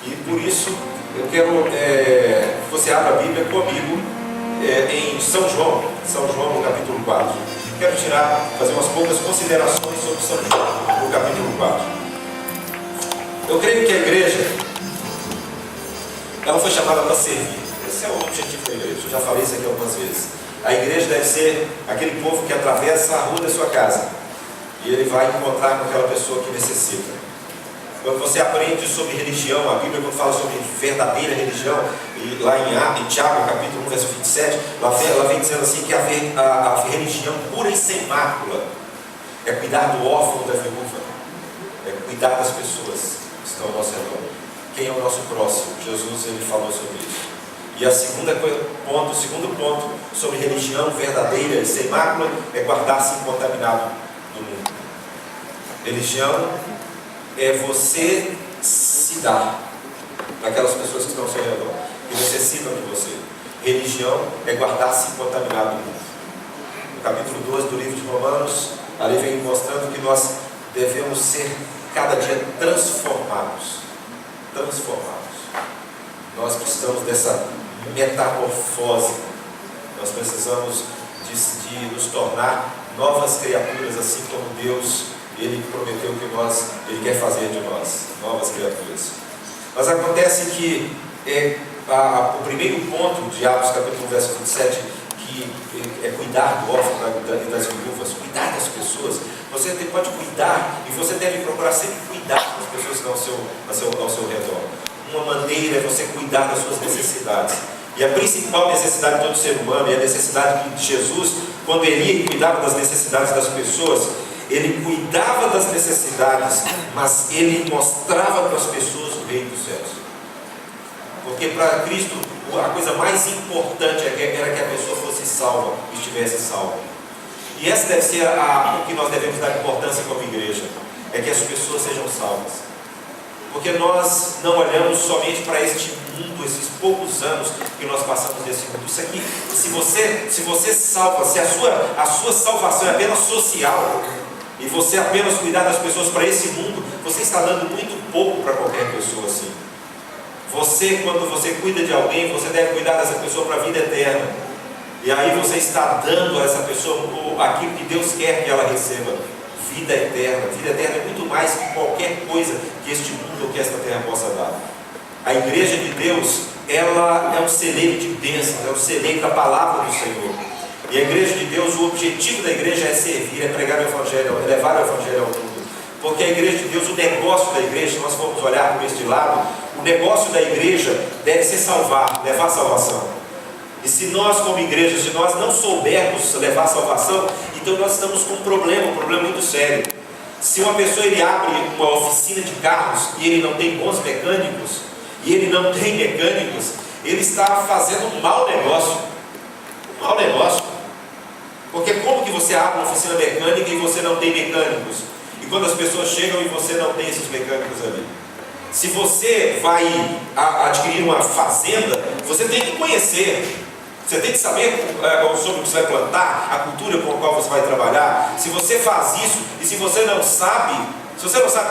E por isso eu quero que você abra a Bíblia comigo em São João no capítulo 4. Quero fazer umas poucas considerações sobre São João no capítulo 4. Eu creio que a igreja, ela foi chamada para servir. Esse é o objetivo da igreja. Eu já falei isso aqui algumas vezes. A igreja deve ser aquele povo que atravessa a rua da sua casa e ele vai encontrar com aquela pessoa que necessita. Quando você aprende sobre religião, a Bíblia quando fala sobre verdadeira religião, e lá em Tiago, capítulo 1, verso 27, ela vem dizendo assim que a religião pura e sem mácula é cuidar do órfão, da viúva, é cuidar das pessoas que estão ao nosso redor. Quem é o nosso próximo? Jesus, ele falou sobre isso. E o segundo ponto sobre religião verdadeira e sem mácula é guardar-se incontaminado do mundo. Religião é você se dar para aquelas pessoas que estão ao seu redor, que necessitam de você. Religião é guardar-se incontaminado do mundo. No capítulo 12 do livro de Romanos, ali vem mostrando que nós devemos ser cada dia transformados. Nós precisamos dessa metamorfose. Nós precisamos de nos tornar novas criaturas, assim como Deus, Ele prometeu que Ele quer fazer de nós, novas criaturas. Mas acontece que o primeiro ponto de Atos capítulo 1, verso 27, que é cuidar do órfão e das viúvas, cuidar das pessoas. Você pode cuidar e você deve procurar sempre cuidar das pessoas que estão ao seu redor. Uma maneira é você cuidar das suas necessidades. E a principal necessidade de todo ser humano, e a necessidade de Jesus, quando ele ia e cuidava das necessidades das pessoas, ele cuidava das necessidades, mas ele mostrava para as pessoas o reino dos céus. Porque para Cristo a coisa mais importante era que a pessoa fosse salva, estivesse salva. E essa deve ser o que nós devemos dar importância como igreja, é que as pessoas sejam salvas. Porque nós não olhamos somente para este mundo, esses poucos anos que nós passamos nesse mundo. Isso aqui, se você salva, se a sua salvação é apenas social, e você apenas cuidar das pessoas para esse mundo, você está dando muito pouco para qualquer pessoa assim. Quando você cuida de alguém, você deve cuidar dessa pessoa para a vida eterna. E aí você está dando a essa pessoa aquilo que Deus quer que ela receba. Vida eterna. Vida eterna é muito mais que qualquer coisa que este mundo ou que esta terra possa dar. A igreja de Deus, ela é um celeiro de bênçãos, é um celeiro da palavra do Senhor. E a igreja de Deus, o objetivo da igreja é servir, é pregar o evangelho, é levar o evangelho ao mundo. Porque a igreja de Deus, o negócio da igreja, se nós formos olhar por este lado, o negócio da igreja deve ser salvar, levar a salvação. E se nós como igreja, se nós não soubermos levar a salvação, então nós estamos com um problema muito sério. Se uma pessoa abre uma oficina de carros e ele não tem bons mecânicos, ele está fazendo um mau negócio. Porque como que você abre uma oficina mecânica e você não tem mecânicos? E quando as pessoas chegam e você não tem esses mecânicos ali? Se você vai adquirir uma fazenda, você tem que conhecer. Você tem que saber sobre o que você vai plantar, a cultura com a qual você vai trabalhar. Se você faz isso e se você não sabe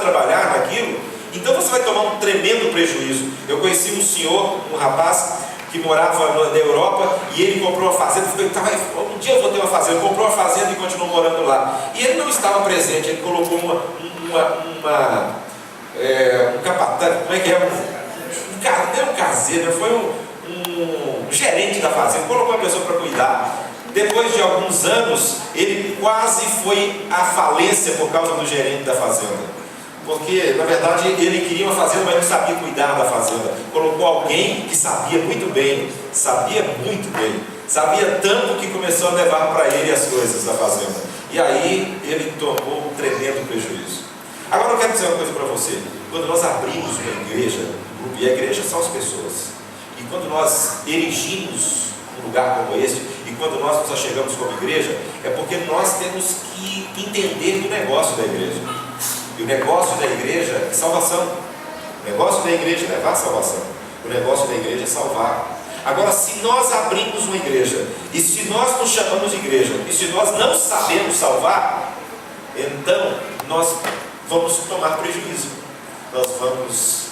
trabalhar naquilo, então você vai tomar um tremendo prejuízo. Eu conheci um rapaz que morava na Europa e ele comprou uma fazenda. Um dia eu vou ter uma fazenda. Ele comprou uma fazenda e continuou morando lá. E ele não estava presente, ele colocou um capataz, como é que é? Não um caseiro, foi um gerente da fazenda, colocou uma pessoa para cuidar. Depois de alguns anos, ele quase foi à falência por causa do gerente da fazenda. Porque, na verdade, ele queria uma fazenda, mas não sabia cuidar da fazenda. Colocou alguém que sabia muito bem, sabia tanto que começou a levar para ele as coisas da fazenda. E aí, ele tomou um tremendo prejuízo. Agora eu quero dizer uma coisa para você. Quando nós abrimos uma igreja, e a igreja são as pessoas, e quando nós erigimos um lugar como este, e quando nós nos achegamos como igreja, é porque nós temos que entender do negócio da igreja. E o negócio da igreja é salvação. O negócio da igreja é levar a salvação. O negócio da igreja é salvar. Agora, se nós abrimos uma igreja, e se nós nos chamamos de igreja, e se nós não sabemos salvar, então nós vamos tomar prejuízo. Nós vamos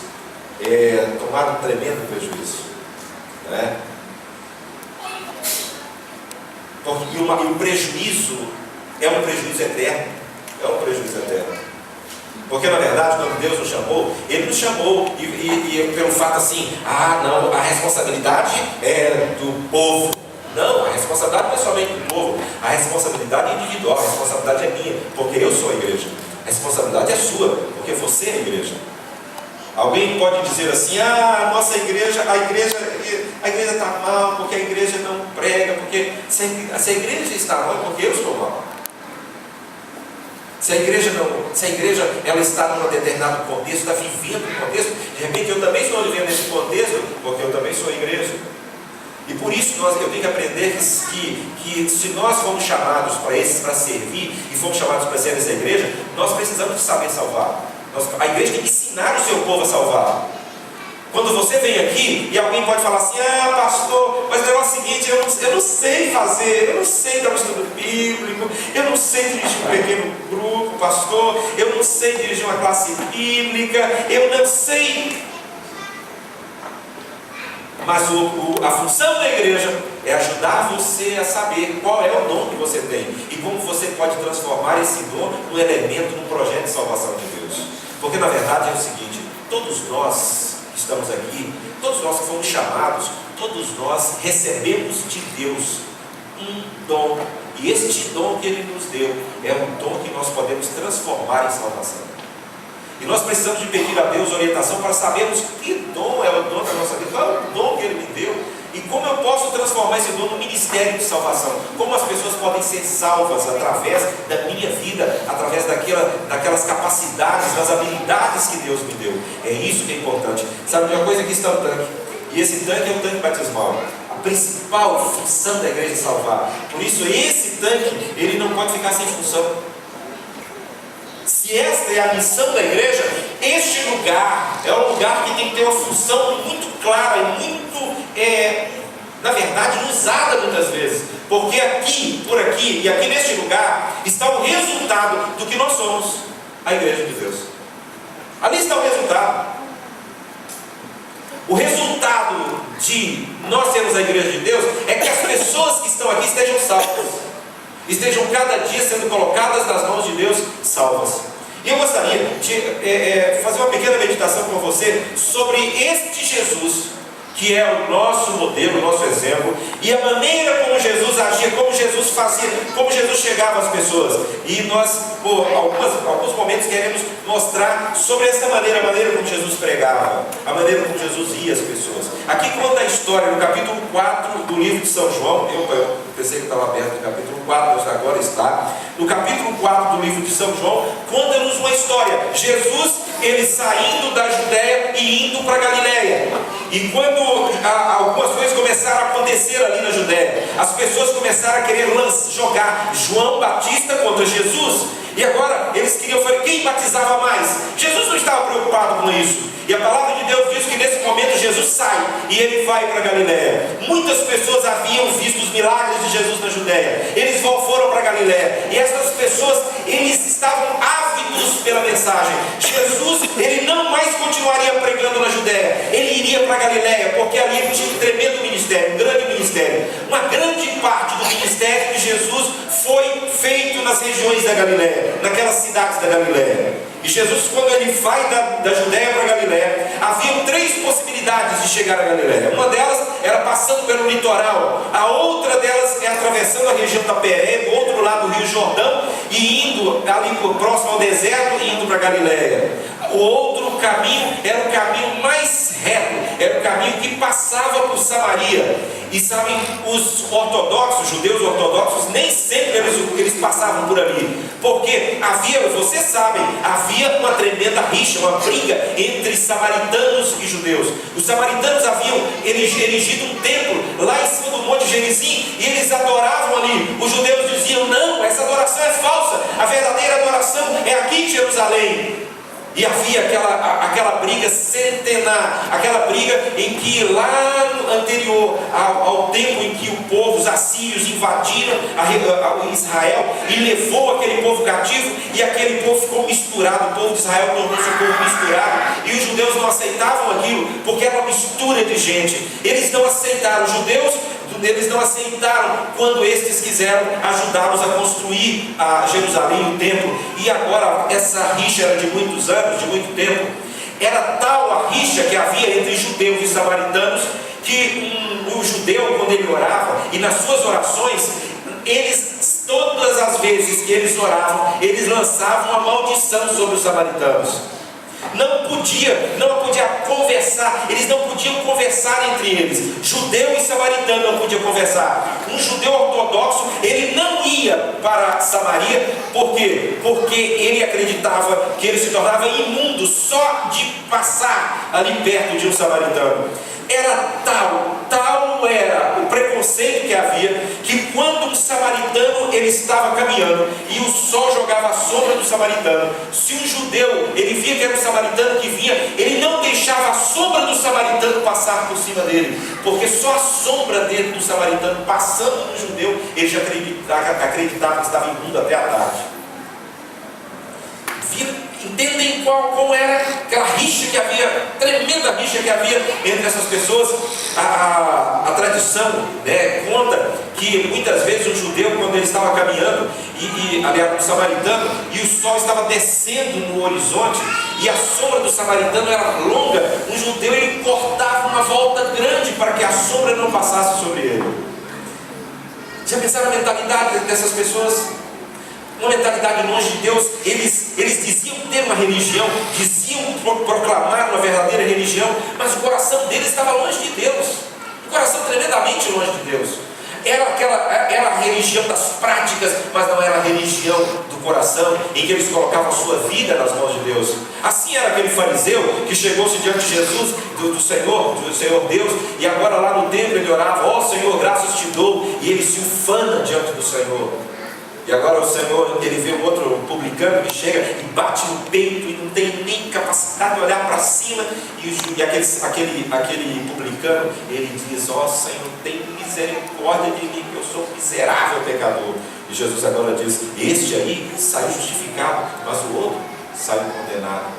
tomado um tremendo prejuízo, né? Porque o prejuízo é um prejuízo eterno. É um prejuízo eterno. Porque na verdade, quando Deus nos chamou, Ele nos chamou e pelo fato assim, não, a responsabilidade é do povo. Não, a responsabilidade não é somente do povo, a responsabilidade é individual, a responsabilidade é minha, porque eu sou a igreja. A responsabilidade é sua, porque você é a igreja. Alguém pode dizer assim, a igreja está mal, porque a igreja não prega, porque se a igreja está mal, é porque eu estou mal. Se a igreja ela está num determinado contexto, está vivendo um contexto, de repente eu também estou vivendo esse contexto, porque eu também sou a igreja. E por isso eu tenho que aprender que se nós fomos chamados para servir, e fomos chamados para ser essa igreja, nós precisamos de saber salvar. A igreja tem que ensinar o seu povo a salvar. Quando você vem aqui e alguém pode falar assim, pastor, mas o negócio é o seguinte, eu não sei fazer, eu não sei dar um estudo bíblico, eu não sei dirigir um pequeno grupo, pastor, eu não sei dirigir uma classe bíblica, eu não sei. Mas a função da igreja é ajudar você a saber qual é o dom que você tem e como você pode transformar esse dom num elemento, num projeto de salvação de Deus. Porque na verdade é o seguinte, todos nós que estamos aqui, todos nós que fomos chamados, todos nós recebemos de Deus um dom. E este dom que Ele nos deu é um dom que nós podemos transformar em salvação. E nós precisamos de pedir a Deus orientação para sabermos que dom é o dom da nossa vida, qual é o dom que Ele me deu e como eu posso transformar esse dom no ministério de salvação. Como as pessoas podem ser salvas através da minha vida, através daquelas capacidades, das habilidades que Deus me deu. É isso que é importante. Sabe, uma coisa, aqui está o tanque, e esse tanque é o tanque batismal. A principal função da igreja é salvar. Por isso esse tanque, ele não pode ficar sem função. Se esta é a missão da igreja, este lugar é um lugar que tem que ter uma função muito clara e muito, na verdade, usada muitas vezes. Porque aqui, por aqui e aqui neste lugar está o resultado do que nós somos, a igreja de Deus. Ali está o resultado. O resultado de nós sermos a igreja de Deus é que as pessoas que estão aqui estejam salvas, estejam cada dia sendo colocadas nas mãos de Deus salvas. E eu gostaria de fazer uma pequena meditação com você sobre este Jesus, que é o nosso modelo, o nosso exemplo, e a maneira como Jesus agia, como Jesus fazia, como Jesus chegava às pessoas. E nós, por alguns momentos, queremos mostrar sobre essa maneira, a maneira como Jesus pregava, a maneira como Jesus ia às pessoas. Aqui conta a história, no capítulo 4 do livro de São João. Eu pensei que estava aberto no capítulo 4, mas agora está. No capítulo 4 do livro de São João, conta-nos uma história. Jesus, ele saindo da Judéia e indo para Galiléia. E quando algumas coisas começaram a acontecer ali na Judéia, as pessoas começaram a querer jogar João Batista contra Jesus. E agora eles queriam saber quem batizava mais. Jesus não estava preocupado com isso. E a palavra de Deus diz que nesse momento Jesus sai e ele vai para Galiléia. Muitas pessoas haviam visto os milagres de Jesus na Judéia. Eles foram para Galiléia. E essas pessoas, eles estavam ávidos pela mensagem. Jesus, ele não mais continuaria pregando na Judéia. Ele iria para Galiléia, porque ali ele tinha um tremendo ministério, um grande ministério. Uma grande parte do ministério de Jesus foi feito nas regiões da Galiléia, naquelas cidades da Galiléia. E Jesus, quando ele vai da Judéia para Galiléia, haviam 3 possibilidades de chegar a Galiléia. Uma delas era passando pelo litoral, a outra delas é atravessando a região da Peré, do outro lado do Rio Jordão, e indo ali próximo ao deserto e indo para Galiléia. O outro caminho era o caminho mais reto, era o caminho que passava por Samaria. E sabem, os ortodoxos, judeus ortodoxos, nem sempre eles passavam por ali, porque havia, vocês sabem, havia uma tremenda rixa, uma briga entre samaritanos e judeus. Os samaritanos haviam erigido um templo lá em cima do Monte Gerizim e eles adoravam ali. Os judeus diziam: não, essa adoração é falsa, a verdadeira adoração é aqui em Jerusalém. E havia aquela briga centenar, aquela briga em que lá no anterior ao tempo em que o povo, os assírios invadiram Israel e levou aquele povo cativo, e aquele povo ficou misturado, o povo de Israel tornou-se um povo misturado, e os judeus não aceitavam aquilo, porque era uma mistura de gente. Eles não aceitaram, os judeus eles não aceitaram quando estes quiseram ajudá-los a construir a Jerusalém, o templo. E agora essa rixa era de muitos anos, de muito tempo. Era tal a rixa que havia entre judeus e samaritanos, que o judeu, quando ele orava, e nas suas orações, eles, todas as vezes que eles oravam, eles lançavam uma maldição sobre os samaritanos. Não podia conversar, eles não podiam conversar entre eles. Judeu e samaritano não podiam conversar. Um judeu ortodoxo, ele não ia para Samaria, por quê? Porque ele acreditava que ele se tornava imundo só de passar ali perto de um samaritano. Era tal era o preconceito que havia, que quando um samaritano ele estava caminhando e o sol jogava a sombra do samaritano, se um judeu ele via que era um samaritano que vinha, ele não deixava a sombra do samaritano passar por cima dele, porque só a sombra dele do samaritano passando no judeu, ele já acreditava que estava imundo até a tarde. Entendem como era aquela rixa que havia, tremenda rixa que havia entre essas pessoas? A tradição, né, conta que muitas vezes o judeu, quando ele estava caminhando, aliás, o samaritano, e o sol estava descendo no horizonte, e a sombra do samaritano era longa, o judeu ele cortava uma volta grande para que a sombra não passasse sobre ele. Já pensaram a mentalidade dessas pessoas? Uma mentalidade longe de Deus. Eles diziam ter uma religião, diziam proclamar uma verdadeira religião, mas o coração deles estava longe de Deus, o coração tremendamente longe de Deus. Era a religião das práticas, mas não era a religião do coração, em que eles colocavam a sua vida nas mãos de Deus. Assim era aquele fariseu que chegou-se diante de Jesus, do Senhor Deus, e agora lá no templo ele orava: ó Senhor, graças te dou, e ele se ufana diante do Senhor. E agora o Senhor, ele vê o outro publicano que chega e bate no peito e não tem nem capacidade de olhar para cima, e aquele publicano, ele diz: ó Senhor, tem misericórdia de mim, que eu sou um miserável pecador. E Jesus agora diz: este aí saiu justificado, mas o outro saiu condenado.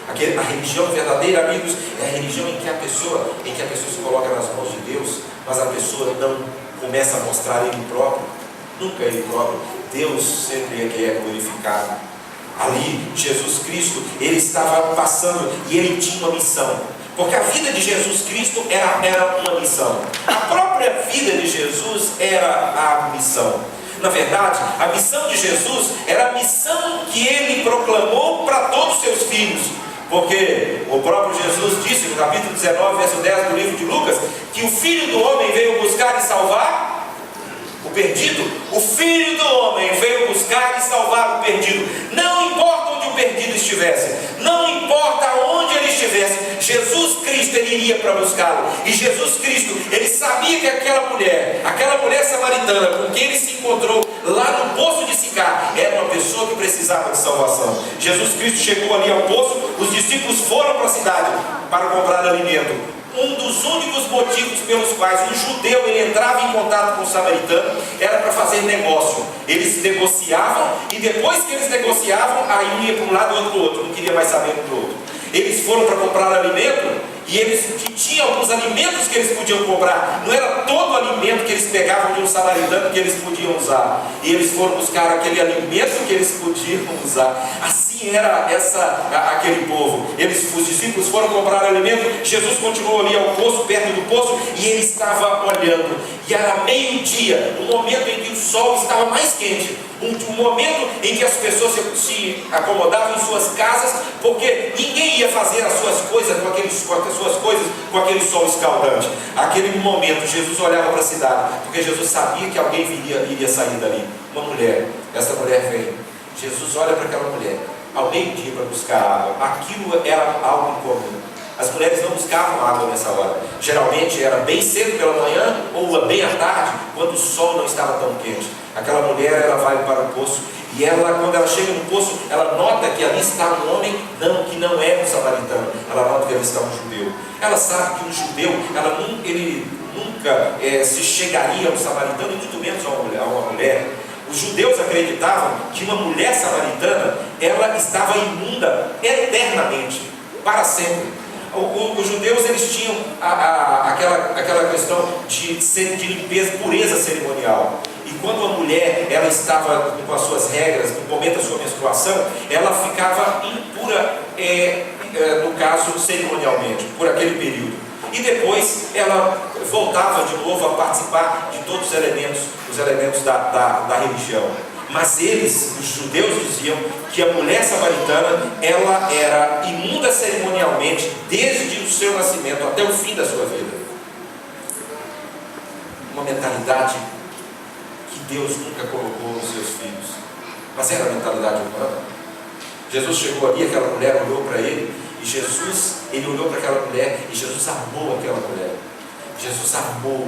A religião verdadeira, amigos, é a religião em que a pessoa se coloca nas mãos de Deus, mas a pessoa não começa a mostrar ele próprio, nunca ele próprio. Deus sempre é que é glorificado. Ali, Jesus Cristo, ele estava passando e ele tinha uma missão, porque a vida de Jesus Cristo era uma missão. A própria vida de Jesus era a missão. Na verdade, a missão de Jesus era a missão que ele proclamou para todos os seus filhos, porque o próprio Jesus disse no capítulo 19, verso 10 do livro de Lucas, que o Filho do Homem veio buscar e salvar o perdido. O Filho do Homem veio buscar e salvar o perdido. Não importa onde o perdido estivesse, não importa onde ele estivesse, Jesus Cristo ele iria para buscá-lo. E Jesus Cristo, ele sabia que aquela mulher samaritana com quem ele se encontrou lá no poço de Sicar era uma pessoa que precisava de salvação. Jesus Cristo chegou ali ao poço, os discípulos foram para a cidade para comprar alimento. Um dos únicos motivos pelos quais um judeu ele entrava em contato com o samaritano era para fazer negócio. Eles negociavam, e depois que eles negociavam, aí um ia para um lado e outro para o outro, não queria mais saber um do outro. Eles foram para comprar alimento, e eles tinham alguns alimentos que eles podiam comprar. Não era todo o alimento que eles pegavam de um samaritano que eles podiam usar, e eles foram buscar aquele alimento que eles podiam usar. Assim era aquele povo. Os discípulos foram comprar alimento. Jesus continuou ali ao poço, perto do poço, e ele estava olhando, e era meio-dia, o momento em que o sol estava mais quente, um momento em que as pessoas se acomodavam em suas casas, porque ninguém ia fazer as suas coisas com aquele sol escaldante. Aquele momento Jesus olhava para a cidade, porque Jesus sabia que alguém iria sair dali. Uma mulher. Essa mulher vem. Jesus olha para aquela mulher ao meio-dia para buscar água. Aquilo era algo incomum. As mulheres não buscavam água nessa hora. Geralmente era bem cedo pela manhã ou bem à tarde, quando o sol não estava tão quente. Aquela mulher, ela vai para o poço E ela, quando ela chega no poço, ela nota que ali está um homem que não é um samaritano. Ela nota que ali está um judeu. Ela sabe que um judeu, ele nunca se chegaria a um samaritano, e muito menos a uma mulher. Os judeus acreditavam que uma mulher samaritana, ela estava imunda eternamente, para sempre. Os judeus, eles tinham aquela questão de limpeza, pureza cerimonial. E quando a mulher, ela estava com as suas regras, no momento da sua menstruação, ela ficava impura, no caso, cerimonialmente, por aquele período. E depois ela voltava de novo a participar de todos os elementos da religião. Mas os judeus, diziam que a mulher samaritana, ela era imunda cerimonialmente desde o seu nascimento até o fim da sua vida. Uma mentalidade que Deus nunca colocou nos seus filhos, mas era a mentalidade humana. Jesus chegou ali, aquela mulher olhou para ele, e ele olhou para aquela mulher, e Jesus amou aquela mulher. Jesus amou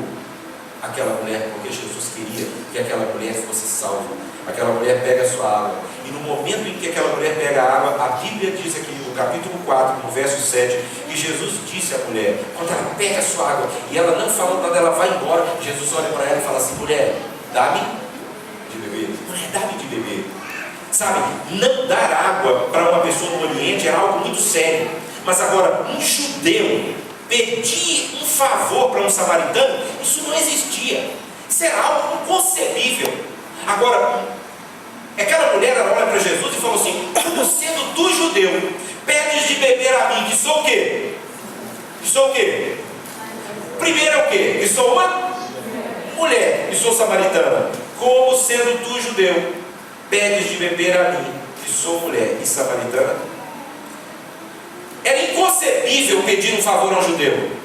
aquela mulher, porque Jesus queria que aquela mulher fosse salva. Aquela mulher pega a sua água, e no momento em que aquela mulher pega a água, a Bíblia diz aqui no capítulo 4, no verso 7, que Jesus disse à mulher, quando ela pega a sua água, e ela não fala nada, ela vai embora, Jesus olha para ela e fala assim: mulher, dá-me de beber. Mulher, dá-me de beber. Sabe, não dar água para uma pessoa no Oriente era algo muito sério. Mas agora, um judeu pedir um favor para um samaritano, isso não existia. Isso era algo inconcebível. Agora, aquela mulher, ela olha para Jesus e falou assim: sendo tu judeu, pedes de beber a mim, que sou o quê? Que sou o quê? Primeiro é o quê? Que sou uma mulher, e sou samaritana. Como sendo tu judeu, pedes de beber a mim, que sou mulher e samaritana? Era inconcebível pedir um favor a um judeu.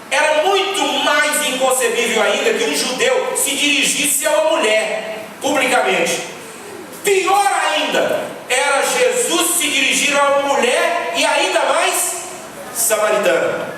Era muito mais inconcebível ainda que um judeu se dirigisse a uma mulher publicamente. Pior ainda, era Jesus se dirigir a uma mulher, e ainda mais samaritana.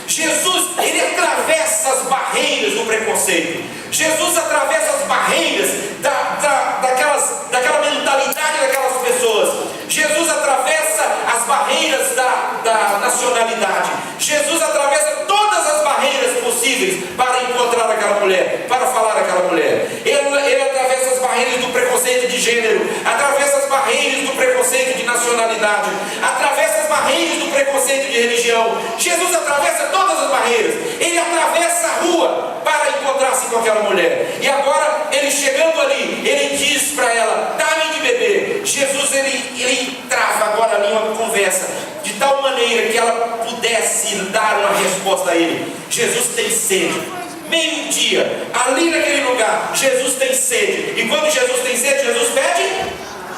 Jesus, ele atravessa as barreiras do preconceito. Jesus atravessa as barreiras daquela mentalidade daquelas pessoas. Jesus atravessa as barreiras da nacionalidade. Jesus atravessa todas as barreiras possíveis para encontrar aquela mulher, para falar àquela mulher. Ele atravessa as barreiras do preconceito de gênero, atravessa as barreiras do preconceito de nacionalidade, atravessa as barreiras do preconceito de religião. Jesus atravessa todas as barreiras. Ele atravessa a rua para encontrar-se com aquela mulher. E agora, ele chegando ali, ele diz para ela: dá-me de beber. Jesus, ele trava agora ali uma conversa, de tal maneira que ela pudesse dar uma resposta a ele. Jesus tem sede. Meio-dia, ali naquele lugar, Jesus tem sede. E quando Jesus tem sede, Jesus pede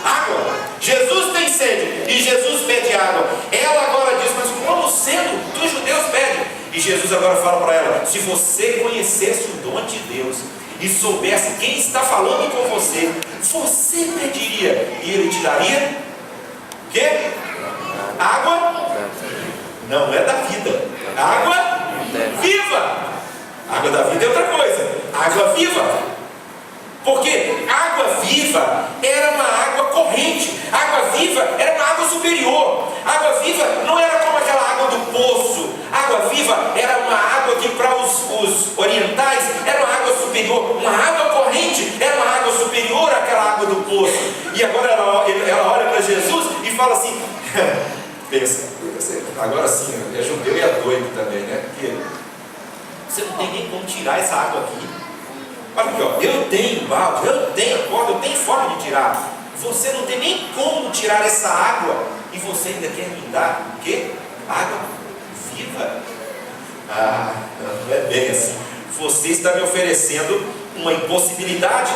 água. Jesus tem sede e Jesus pede água. Ela agora diz: mas como sendo dos judeus pede? E Jesus agora fala para ela: se você conhecesse o dom de Deus e soubesse quem está falando com você, você pediria e ele te daria o quê? Água? Não é da vida. Água viva. Água da vida é outra coisa. Água viva. Porque água viva era uma água corrente. Água viva era uma água superior. Água viva não era como aquela água do poço. Água viva era uma água que para os orientais era uma água superior. Uma água corrente era uma água superior àquela água do poço. E agora ela olha para Jesus e fala assim: pensa, agora sim, é judeu e é doido também, né? Porque você não tem nem como tirar essa água aqui. Olha aqui, ó, eu tenho balde, eu tenho corda, eu tenho forma de tirar. Você não tem nem como tirar essa água, e você ainda quer me dar o quê? Água viva? Ah, não é bem assim. Você está me oferecendo uma impossibilidade.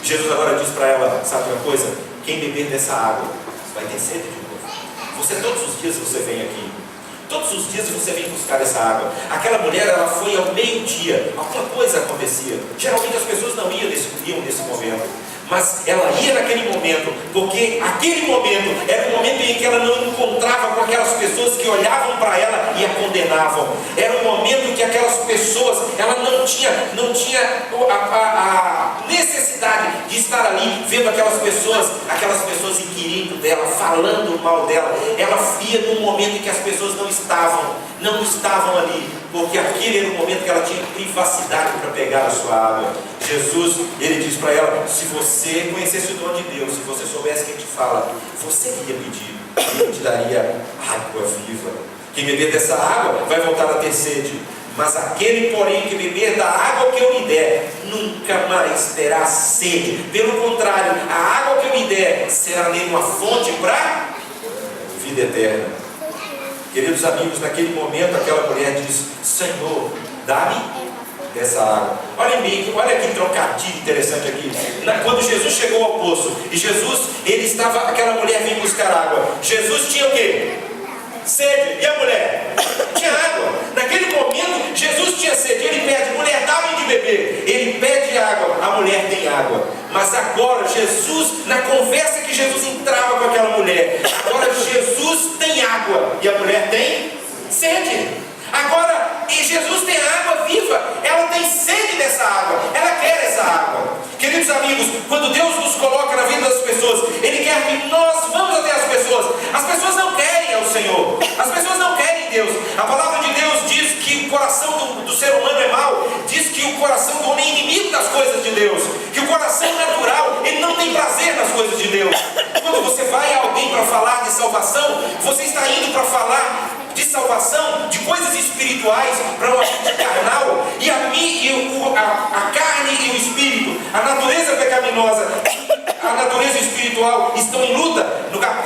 Jesus agora diz para ela: sabe uma coisa? Quem beber dessa água vai ter sede de novo. Você, todos os dias você vem aqui, todos os dias você vem buscar essa água. Aquela mulher, ela foi ao meio-dia, alguma coisa acontecia. Geralmente as pessoas não iam nesse momento, mas ela ia naquele momento, porque aquele momento era o momento em que ela não encontrava com aquelas pessoas que olhavam para ela e a condenavam. Era o momento que aquelas pessoas, ela não tinha a necessidade de estar ali, vendo aquelas pessoas inquirindo dela, falando mal dela. Ela via num momento em que as pessoas não estavam ali, porque aquele era o momento que ela tinha privacidade para pegar a sua água. Jesus, ele diz para ela: se você conhecesse o dom de Deus, se você soubesse quem te fala, você iria pedir, ele te daria água viva. Quem beber dessa água vai voltar a ter sede, mas aquele, porém, que beber da água que eu lhe der, nunca mais terá sede. Pelo contrário, a água que eu lhe der será nele uma fonte para vida eterna. Queridos amigos, naquele momento aquela mulher diz: Senhor, dá-me dessa água. Olha que trocadilho interessante aqui. Quando Jesus chegou ao poço, e aquela mulher vinha buscar água. Jesus tinha o quê? Sede. E a mulher? Tinha água. Naquele momento, Jesus tinha sede. Ele pede: mulher, dá-me de beber. Ele pede água. A mulher tem água. Mas agora, Jesus, na conversa que Jesus entrava com aquela mulher, agora Jesus tem água. E a mulher tem sede. Agora, e Jesus tem água viva. Ela tem sede dessa água. Ela quer essa água. Queridos amigos, quando Deus nos coloca na vida das pessoas, Ele quer que nós vamos até as pessoas. As pessoas não querem ao Senhor. As pessoas não querem Deus. A palavra de Deus diz que o coração do ser humano é mau. Diz que o coração do homem é inimigo das coisas de Deus. Que o coração natural, ele não tem prazer nas coisas de Deus. Quando você vai a alguém para falar de salvação, você está indo para falar de salvação, de coisas espirituais, para uma vida carnal. E a carne e o espírito, a natureza pecaminosa, a natureza espiritual estão em luta.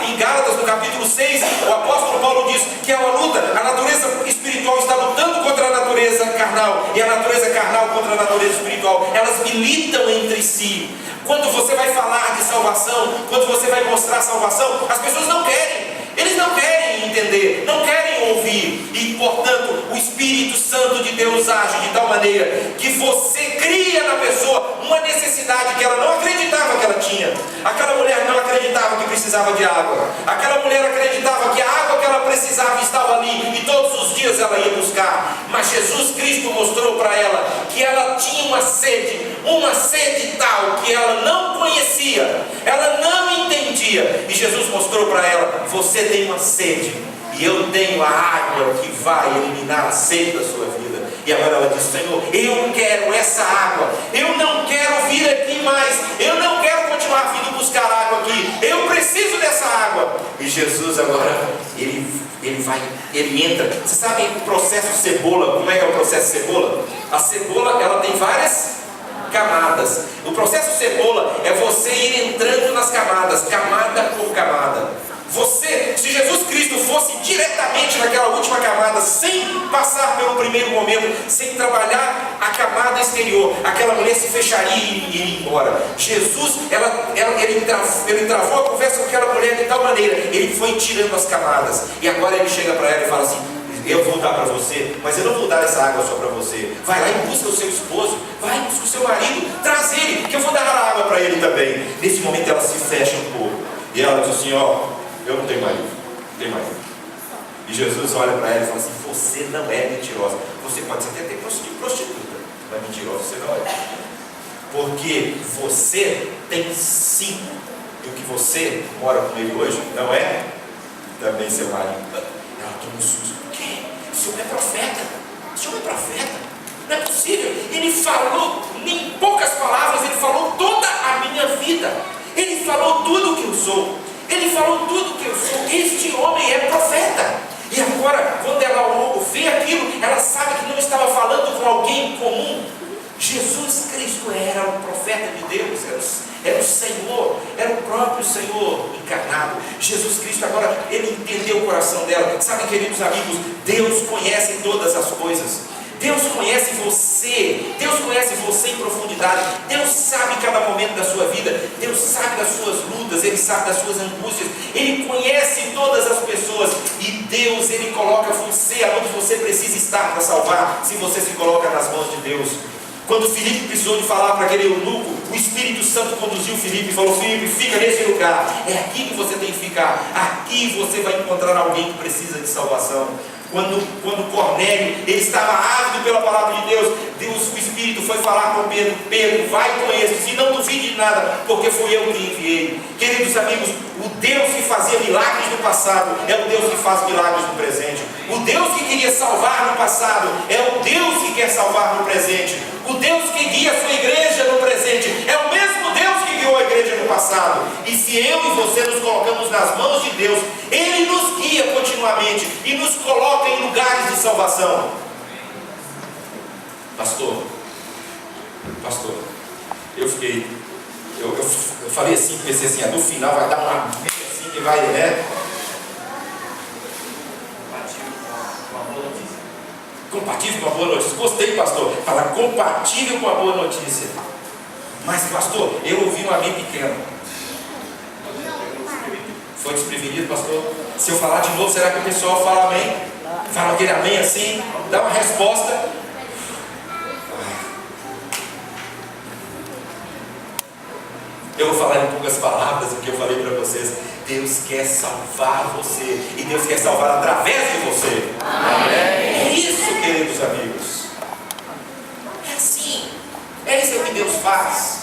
Em Gálatas, no capítulo 6, o apóstolo Paulo diz que é uma luta. A natureza espiritual está lutando contra a natureza carnal, e a natureza carnal contra a natureza espiritual. Elas militam entre si. Quando você vai falar de salvação, quando você vai mostrar salvação, as pessoas não querem. Eles não querem entender, não querem ouvir. E, portanto, o Espírito Santo de Deus age de tal maneira que você cria na pessoa uma necessidade que ela não acreditava que ela tinha. Aquela mulher não acreditava que precisava de água. Aquela mulher acreditava que a água que ela precisava estava ali e todos os dias ela ia buscar. Mas Jesus Cristo mostrou para ela que ela tinha uma sede tal que ela não conhecia, ela não entendia. E Jesus mostrou para ela: você tem uma sede, e eu tenho a água que vai eliminar a sede da sua vida. E agora ela diz: Senhor, eu quero essa água, eu não quero vir aqui mais, eu não quero continuar vindo buscar água aqui, eu preciso dessa água. E Jesus agora, ele entra. Você sabe o processo cebola? Como é que é o processo cebola? A cebola, ela tem várias camadas. O processo cebola é você ir entrando nas camadas, camada por camada. Se Jesus Cristo fosse diretamente naquela última camada, sem passar pelo primeiro momento, sem trabalhar a camada exterior, aquela mulher se fecharia e iria embora. Jesus, ele travou a conversa com aquela mulher de tal maneira, ele foi tirando as camadas. E agora ele chega para ela e fala assim: eu vou dar para você, mas eu não vou dar essa água só para você. Vai lá e busca o seu esposo, vai busca o seu marido, traz ele, que eu vou dar a água para ele também. Nesse momento ela se fecha um pouco, e ela diz assim: eu não tenho marido, não tenho marido. E Jesus olha para ela e fala assim: você não é mentirosa. Você pode até ter prostituta, mas mentirosa você não é. Porque você tem sim, e o que você mora com ele hoje não é também seu marido. Ela toma um susto. O quê? Esse homem é profeta. Esse homem é profeta. Não é possível. Ele falou, em poucas palavras, ele falou toda a minha vida. Ele falou tudo o que eu sou. Ele falou tudo o que eu sou. Este homem é profeta. E agora, quando ela vê aquilo, ela sabe que não estava falando com alguém comum. Jesus Cristo era o profeta de Deus, era o Senhor, era o próprio Senhor encarnado. Jesus Cristo agora, ele entendeu o coração dela. Sabe, queridos amigos, Deus conhece todas as coisas. Deus conhece você em profundidade. Deus sabe cada momento da sua vida. Deus sabe das suas lutas, Ele sabe das suas angústias. Ele conhece todas as pessoas. E Deus, Ele coloca você aonde você precisa estar para salvar, se você se coloca nas mãos de Deus. Quando Filipe precisou de falar para aquele eunuco, o Espírito Santo conduziu Filipe e falou: Filipe, fica nesse lugar. É aqui que você tem que ficar. Aqui você vai encontrar alguém que precisa de salvação. Quando Cornélio, ele estava ávido pela palavra de Deus, o Espírito foi falar com Pedro: Pedro, vai com estes e não duvide de nada, porque fui eu que enviei. Queridos amigos, o Deus que fazia milagres no passado é o Deus que faz milagres no presente. O Deus que queria salvar no passado é o Deus que quer salvar no presente. O Deus que guia a sua igreja no presente é o mesmo Deus que guiou a igreja no passado. E se eu e você nos colocamos nas mãos de Deus, Ele nos guia continuamente e nos coloca em lugares de salvação. Pastor, eu falei assim, pensei assim, no final vai dar uma assim que vai, né? Compatível com a boa notícia. Gostei, pastor. Fala compatível com a boa notícia. Mas, pastor, eu ouvi um amém pequeno. Foi desprevenido, pastor? Se eu falar de novo, será que o pessoal fala amém? Fala aquele amém assim? Dá uma resposta. Eu vou falar em poucas palavras o que eu falei para vocês. Deus quer salvar você. E Deus quer salvar através de você. Amém. É isso, queridos amigos. É assim. É isso que Deus faz.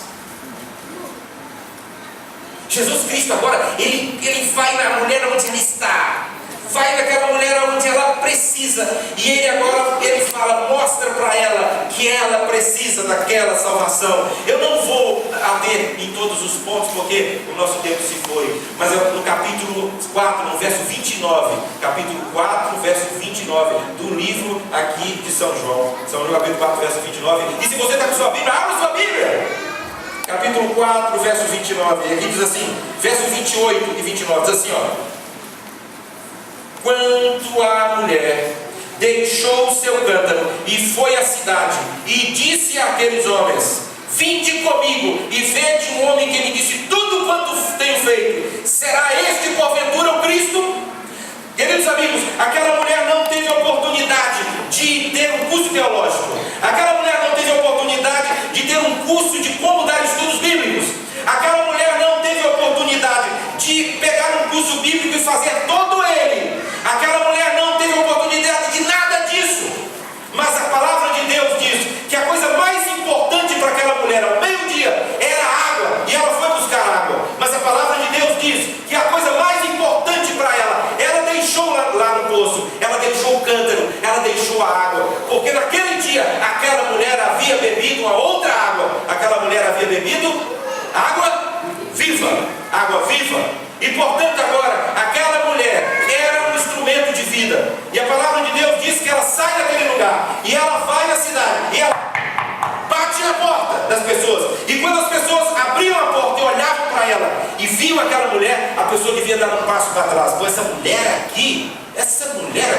Jesus Cristo agora, ele vai na mulher onde ela está. Vai naquela mulher onde ela precisa. E ele agora, ele fala, mostra para ela que ela precisa daquela salvação. Eu não vou ater em todos os pontos, porque o nosso tempo se foi. Mas no capítulo 4, no verso 29. Capítulo 4, verso 29 do livro aqui de São João. São João, capítulo 4, verso 29. E se você está com sua Bíblia, abra sua Bíblia. Capítulo 4, verso 29. E aqui diz assim, verso 28 e 29. Diz assim, ó. Quanto a mulher deixou o seu cântaro e foi à cidade e disse àqueles homens: vinde comigo e vede um homem que me disse tudo quanto tenho feito. Será este porventura o Cristo? Queridos amigos, aquela mulher não teve oportunidade de ter um curso teológico. Aquela mulher não teve oportunidade de ter um curso de como dar estudos bíblicos. Aquela mulher não teve oportunidade de pegar um curso bíblico e fazer todo ele. Aquela mulher não teve oportunidade de nada disso. Mas a palavra de Deus diz que a coisa mais importante para aquela mulher ao meio-dia era água. E ela foi buscar água. Mas a palavra de Deus diz que a coisa mais importante para ela deixou lá no poço. Ela deixou o cântaro, ela deixou a água. Porque naquele dia aquela mulher havia bebido uma outra água. Aquela mulher havia bebido água viva. Água viva. E portanto agora, aquela mulher era um instrumento de vida. E a palavra de Deus diz que ela sai daquele lugar e ela vai na cidade e ela bate na porta das pessoas. E quando as pessoas abriam a porta e olhavam para ela e viam aquela mulher, a pessoa devia dar um passo para trás. Pô, essa mulher aqui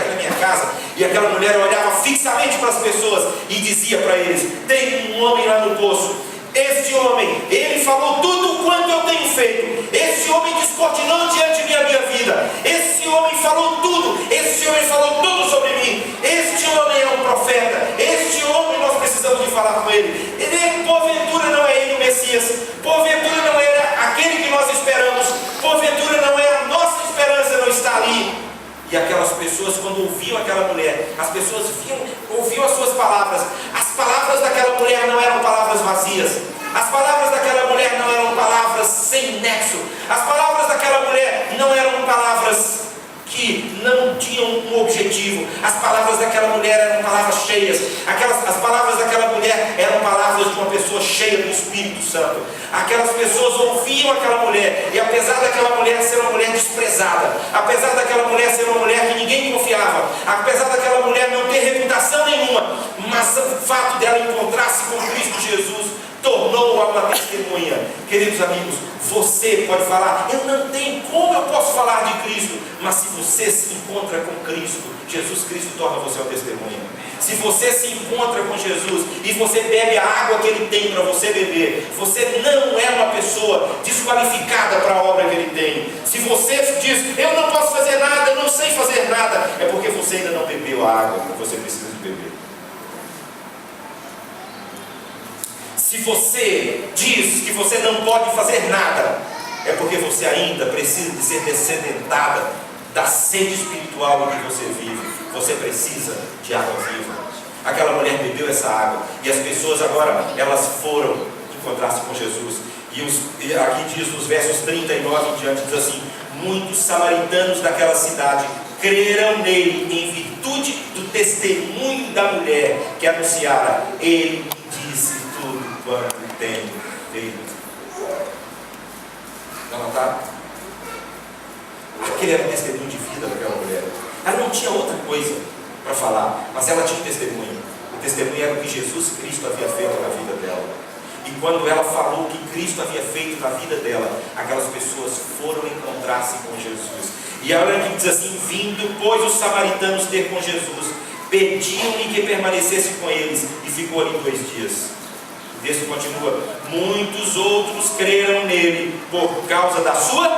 na minha casa. E aquela mulher olhava fixamente para as pessoas e dizia para eles: tem um homem lá no poço. Este homem, ele falou tudo quanto eu tenho feito. Esse homem descortinou diante de minha vida. Esse homem falou tudo. Esse homem falou tudo sobre mim. Este homem é um profeta. Este homem nós precisamos de falar com ele. Porventura não é ele o Messias. Porventura não era aquele que nós esperamos. Porventura não era a nossa esperança, não está ali. E aquelas pessoas, quando ouviam aquela mulher, as pessoas ouviam as suas palavras. As palavras daquela mulher não eram palavras vazias. As palavras daquela mulher não eram palavras sem nexo. As palavras daquela mulher não eram palavras que não tinham um objetivo. As palavras daquela mulher eram palavras cheias. As palavras daquela mulher eram palavras de uma pessoa cheia do Espírito Santo. Aquelas pessoas ouviam aquela mulher, e apesar daquela mulher ser uma mulher desprezada, apesar daquela mulher ser uma mulher que ninguém confiava, apesar daquela mulher não ter reputação nenhuma, mas o fato dela encontrar-se com Cristo Jesus tornou-a uma testemunha. Queridos amigos, você pode falar: eu não tenho como eu posso falar de Cristo. Mas se você se encontra com Cristo, Jesus Cristo torna você uma testemunha. Se você se encontra com Jesus e você bebe a água que Ele tem para você beber, você não é uma pessoa desqualificada para a obra que Ele tem. Se você diz: eu não posso fazer nada, eu não sei fazer nada, é porque você ainda não bebeu a água que você precisa de beber. Se você diz que você não pode fazer nada, é porque você ainda precisa de ser descedentada da sede espiritual em que você vive. você precisa de água viva. Aquela mulher bebeu essa água, e as pessoas agora, elas foram encontrar-se com Jesus. E aqui diz nos versos 39 em diante, diz assim: muitos samaritanos daquela cidade creram nele em virtude do testemunho da mulher que anunciara: ele me disse tudo quanto tenho feito. Não notaram? Aquele era o testemunho de vida daquela mulher. Ela não tinha outra coisa para falar, mas ela tinha um testemunho. O testemunho era o que Jesus Cristo havia feito na vida dela. E quando ela falou o que Cristo havia feito na vida dela, aquelas pessoas foram encontrar-se com Jesus. E olha aqui diz assim: vindo, pois, os samaritanos ter com Jesus, pediam-lhe que permanecesse com eles, e ficou ali 2 dias. O texto continua: muitos outros creram nele por causa da sua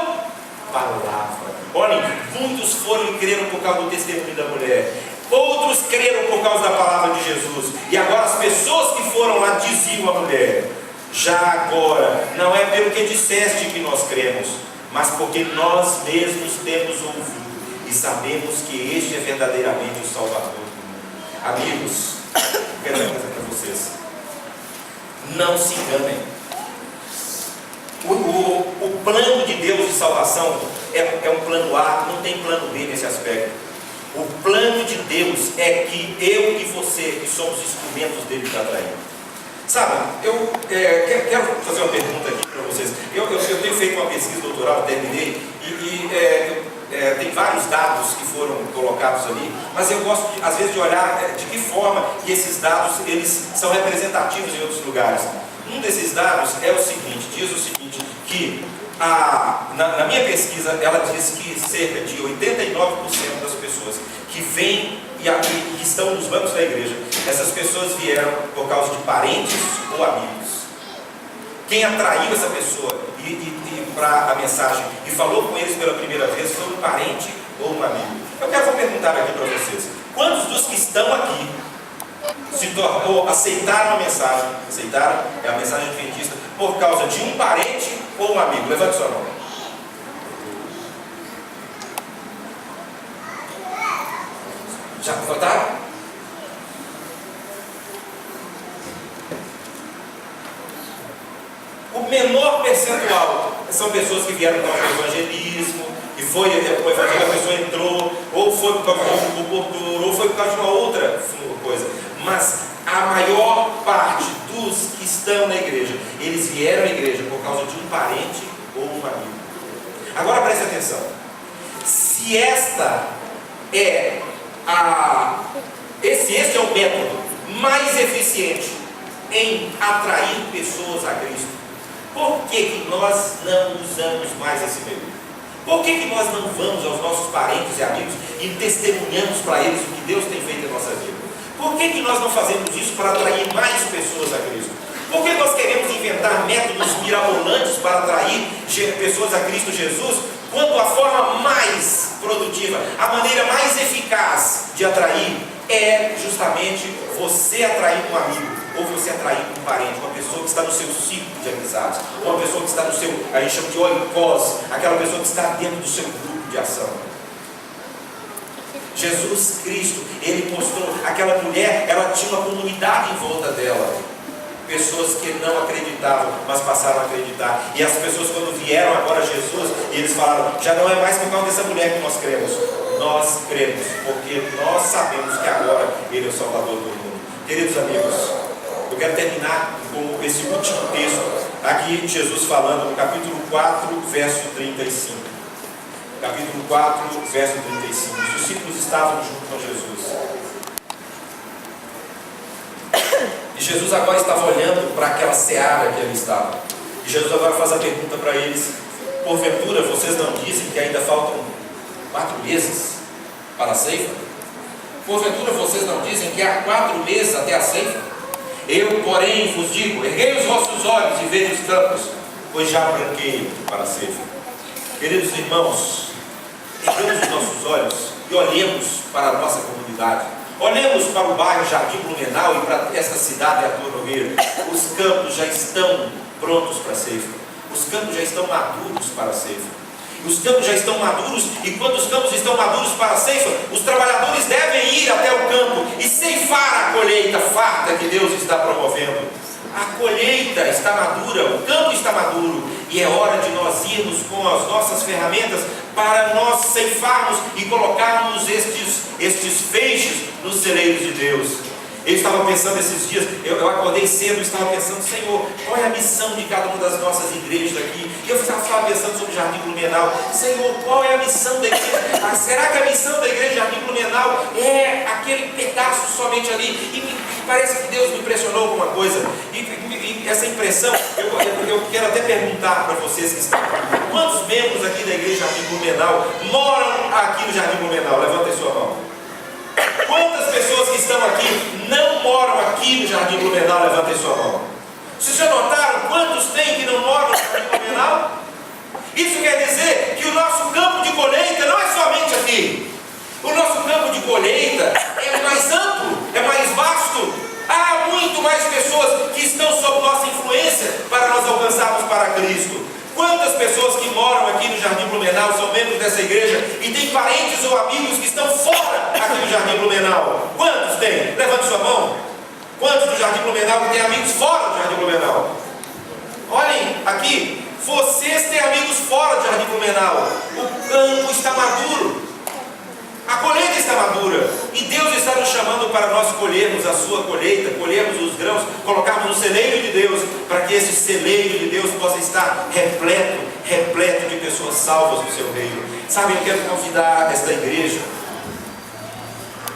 palavra. Olhem, muitos foram e creram por causa do testemunho da mulher. Outros creram por causa da palavra de Jesus. E agora as pessoas que foram lá diziam à mulher: já agora, não é pelo que disseste que nós cremos, mas porque nós mesmos temos ouvido e sabemos que este é verdadeiramente o Salvador do mundo. Amigos, eu quero dizer uma coisa para vocês: não se enganem. O plano de Deus de salvação é um plano A, não tem plano B nesse aspecto. O plano de Deus é que eu e você, que somos instrumentos dele para atrair. Sabe, eu quero fazer uma pergunta aqui para vocês. Eu tenho feito uma pesquisa doutoral, terminei, tem vários dados que foram colocados ali, mas eu gosto, às vezes, de olhar de que forma que esses dados eles são representativos em outros lugares. Um desses dados é o seguinte, diz o seguinte, que na minha pesquisa, ela diz que cerca de 89% das pessoas que vêm e estão nos bancos da igreja, essas pessoas vieram por causa de parentes ou amigos. Quem atraiu essa pessoa para a mensagem e falou com eles pela primeira vez foi um parente ou um amigo. Eu vou perguntar aqui para vocês: quantos dos que estão aqui aceitaram a mensagem, é a mensagem adventista, por causa de um parente ou um amigo? Levante sua mão. Já votaram? O menor percentual são pessoas que vieram por causa do evangelismo, e foi o evangelho, a pessoa entrou, ou foi por causa do cultor, ou foi por causa de uma outra coisa. Mas a maior parte dos que estão na igreja, eles vieram à igreja por causa de um parente ou um amigo. Agora preste atenção: se este é o método mais eficiente em atrair pessoas a Cristo, por que nós não usamos mais esse meio? Por que nós não vamos aos nossos parentes e amigos e testemunhamos para eles o que Deus tem feito em nossa vida? Por que nós não fazemos isso para atrair mais pessoas a Cristo? Por que nós queremos inventar métodos mirabolantes para atrair pessoas a Cristo Jesus, quando a forma mais produtiva, a maneira mais eficaz de atrair é justamente você atrair um amigo, ou você atrair um parente, uma pessoa que está no seu ciclo de amizades, uma pessoa que está no seu, a gente chama de oikose, aquela pessoa que está dentro do seu grupo de ação. Jesus Cristo, ele mostrou, aquela mulher, ela tinha uma comunidade em volta dela, pessoas que não acreditavam, mas passaram a acreditar. E as pessoas, quando vieram agora a Jesus, eles falaram: já não é mais por causa dessa mulher que nós cremos, porque nós sabemos que agora ele é o Salvador do mundo. Queridos amigos, eu quero terminar com esse último texto, aqui Jesus falando no capítulo 4, verso 35. Capítulo 4, verso 35. Os discípulos estavam junto com Jesus. E Jesus agora estava olhando para aquela seara que ele estava. E Jesus agora faz a pergunta para eles: porventura vocês não dizem que ainda faltam 4 meses para a ceifa? Porventura vocês não dizem que há 4 meses até a ceifa? Eu, porém, vos digo: erguei os vossos olhos e vede os campos, pois já branquei para a ceifa. Queridos irmãos, erguemos os nossos olhos e olhemos para a nossa comunidade. Olhemos para o bairro Jardim Blumenau e para esta cidade Artur-Nogueira. Os campos já estão prontos para a ceifa. Os campos já estão maduros para a ceifa. Os campos já estão maduros, e quando os campos estão maduros para a ceifa, os trabalhadores devem ir até o campo e ceifar a colheita farta que Deus está promovendo. A colheita está madura, o campo está maduro, e é hora de nós irmos com as nossas ferramentas para nós ceifarmos e colocarmos estes feixes nos celeiros de Deus. Eu estava pensando esses dias, eu acordei cedo e estava pensando, Senhor, qual é a missão de cada uma das nossas igrejas aqui? E eu estava pensando sobre o Jardim Blumenau. Senhor, qual é a missão da igreja? Será que a missão da igreja Jardim Blumenau é aquele pedaço somente ali? E parece que Deus me impressionou com uma coisa. E essa impressão, eu quero até perguntar para vocês que estão aqui. Quantos membros aqui da igreja Jardim Blumenau moram aqui no Jardim Blumenau? Levantem sua mão. Quantas pessoas que estão aqui não moram aqui no Jardim Blumenau? Levantem sua mão. Vocês já notaram quantos tem que não moram no Jardim Blumenau? Isso quer dizer que o nosso campo de colheita não é somente aqui. O nosso campo de colheita é mais amplo, é mais vasto. Há muito mais pessoas que estão sob nossa influência para nós alcançarmos para Cristo. Quantas pessoas que moram aqui no Jardim Blumenau são membros dessa igreja e têm parentes ou amigos que estão fora aqui no Jardim Blumenau? Quantos tem? Levante sua mão. Quantos do Jardim Blumenau que têm amigos fora do Jardim Blumenau? Olhem aqui, vocês têm amigos fora do Jardim Blumenau. O campo está maduro. A colheita está madura, e Deus está nos chamando para nós colhermos a sua colheita, colhermos os grãos, colocarmos no celeiro de Deus, para que esse celeiro de Deus possa estar repleto de pessoas salvas no seu reino. Sabe, eu quero convidar esta igreja,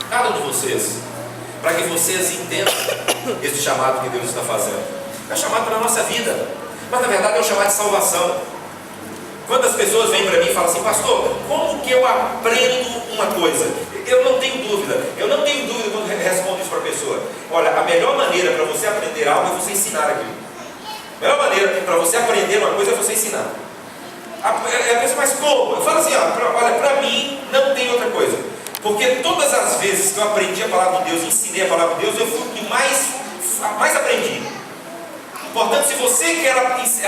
cada um de vocês, para que vocês entendam esse chamado que Deus está fazendo. É um chamado para a nossa vida, mas na verdade é um chamado de salvação. Quantas pessoas vêm para mim e falam assim, pastor, como que eu aprendo uma coisa? Eu não tenho dúvida quando respondo isso para a pessoa. Olha, a melhor maneira para você aprender algo é você ensinar aquilo. A melhor maneira para você aprender uma coisa é você ensinar. É a pessoa mais como? Eu falo assim, olha, para mim não tem outra coisa. Porque todas as vezes que eu aprendi a palavra de Deus, ensinei a palavra de Deus, eu fui o que mais aprendi. Portanto, se você quer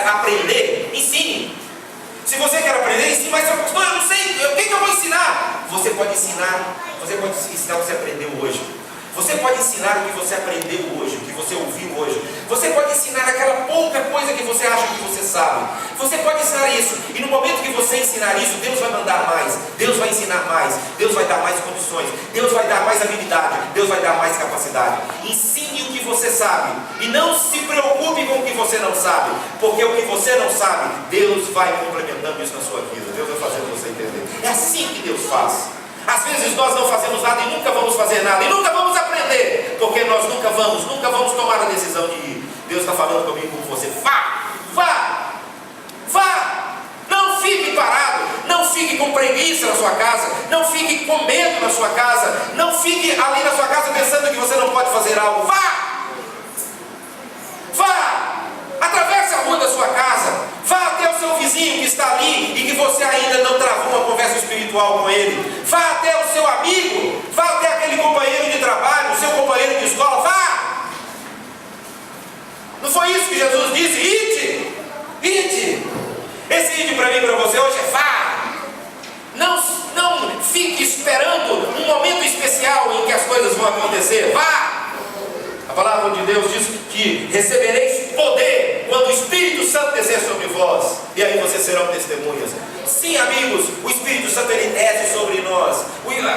aprender, ensine. Se você quer aprender, ensine, mas eu não sei, o que eu vou ensinar? Você pode ensinar o que você aprendeu hoje. Você pode ensinar o que você aprendeu hoje, o que você ouviu hoje. Você pode ensinar aquela pouca coisa que você acha que você sabe. Você pode ensinar isso. E no momento que você ensinar isso, Deus vai mandar mais. Deus vai ensinar mais. Deus vai dar mais condições. Deus vai dar mais habilidade. Deus vai dar mais capacidade. Ensine o que você sabe. E não se preocupe com o que você não sabe. Porque o que você não sabe, Deus vai complementando isso na sua vida. Deus vai fazendo você entender. É assim que Deus faz. Às vezes nós não fazemos nada e nunca vamos fazer nada, e nunca vamos aprender, porque nós nunca vamos tomar a decisão de ir. Deus está falando comigo, com você, vá, não fique parado, não fique com preguiça na sua casa, não fique com medo na sua casa, não fique ali na sua casa pensando que você não pode fazer algo, vá, atravesse a rua da sua casa, vá até o seu vizinho que está ali e que você ainda não travou uma conversa espiritual com ele. Vá até o seu amigo, vá até aquele companheiro de trabalho, o seu companheiro de escola, vá! Não foi isso que Jesus disse? Ide! Esse ide para mim e para você hoje é vá! Não fique esperando um momento especial em que as coisas vão acontecer, vá! A palavra de Deus diz que recebereis poder quando o Espírito Santo descer sobre vós, e aí vocês serão testemunhas. Sim, amigos, o Espírito Santo ele desce sobre nós.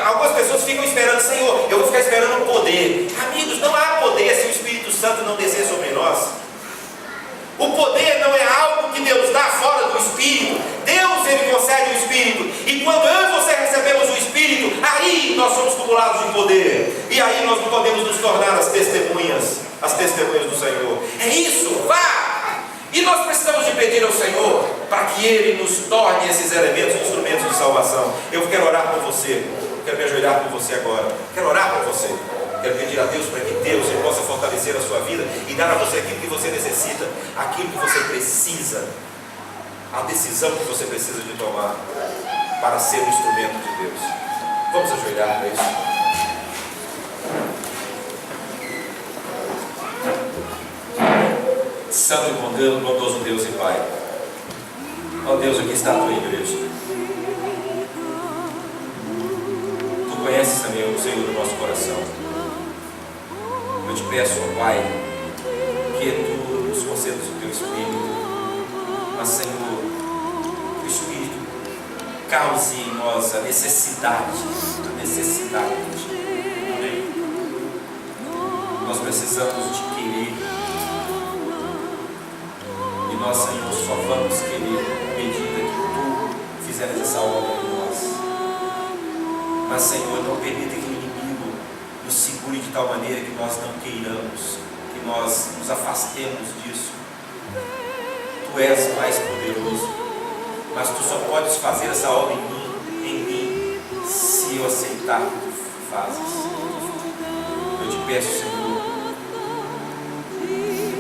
Algumas pessoas ficam esperando, Senhor, eu vou ficar esperando o poder. Amigos, não há poder se o Espírito Santo não descer sobre nós. O poder não é algo que Deus dá fora do Espírito. Deus ele concede o Espírito. E quando eu e você recebemos o Espírito, aí nós somos cumulados de poder. E aí nós podemos nos tornar as testemunhas do Senhor. É isso, vá! E nós precisamos de pedir ao Senhor para que Ele nos torne esses elementos, instrumentos de salvação. Eu quero orar por você. Quero me ajoelhar por você agora. Quero orar por você. Quero pedir a Deus para que Deus possa fortalecer a sua vida e dar a você aquilo que você necessita, aquilo que você precisa, a decisão que você precisa de tomar para ser um instrumento de Deus. Vamos ajoelhar para isso. Santo e bondoso Deus e Pai, ó Deus, aqui está a tua igreja. Senhor, no nosso coração. Eu te peço, ó Pai, que Tu nos concedas o Teu Espírito, mas, Senhor, que o Espírito cause em nós a necessidade de Ti. Amém. Nós precisamos de querer, e nós, Senhor, só vamos querer à medida que Tu fizeres essa obra em nós. Mas, Senhor, não permita que o inimigo nos segure de tal maneira que nós não queiramos, que nós nos afastemos disso. Tu és mais poderoso, mas Tu só podes fazer essa obra em mim, se eu aceitar o que Tu fazes. Eu te peço, Senhor,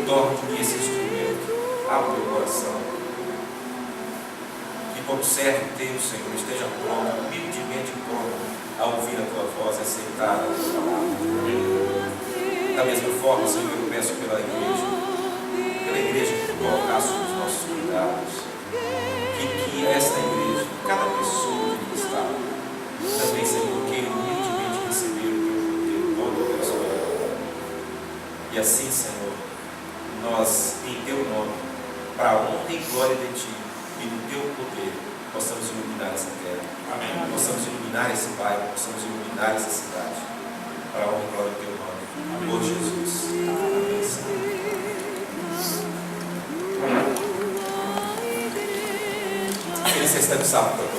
torne-me esse instrumento, abra o meu coração, que como servo Teu, Senhor, esteja pronto, humildemente pronto, a ouvir a Tua voz e aceitar a Tua palavra. Da mesma forma, Senhor, eu peço pela igreja que Tu colocaste nos nossos cuidados, que esta igreja, cada pessoa que está, também, Senhor, queira humildemente receber o Teu poder, todo o Teu Espírito. E assim, Senhor, nós, em Teu nome, para a honra e glória de Ti e do Teu poder, possamos iluminar essa terra. Amém. Possamos iluminar esse bairro, possamos iluminar essa cidade, para a honra e glória do Teu nome. Amém. Por Jesus. Amém, Senhor. Feliz sexta de sábado.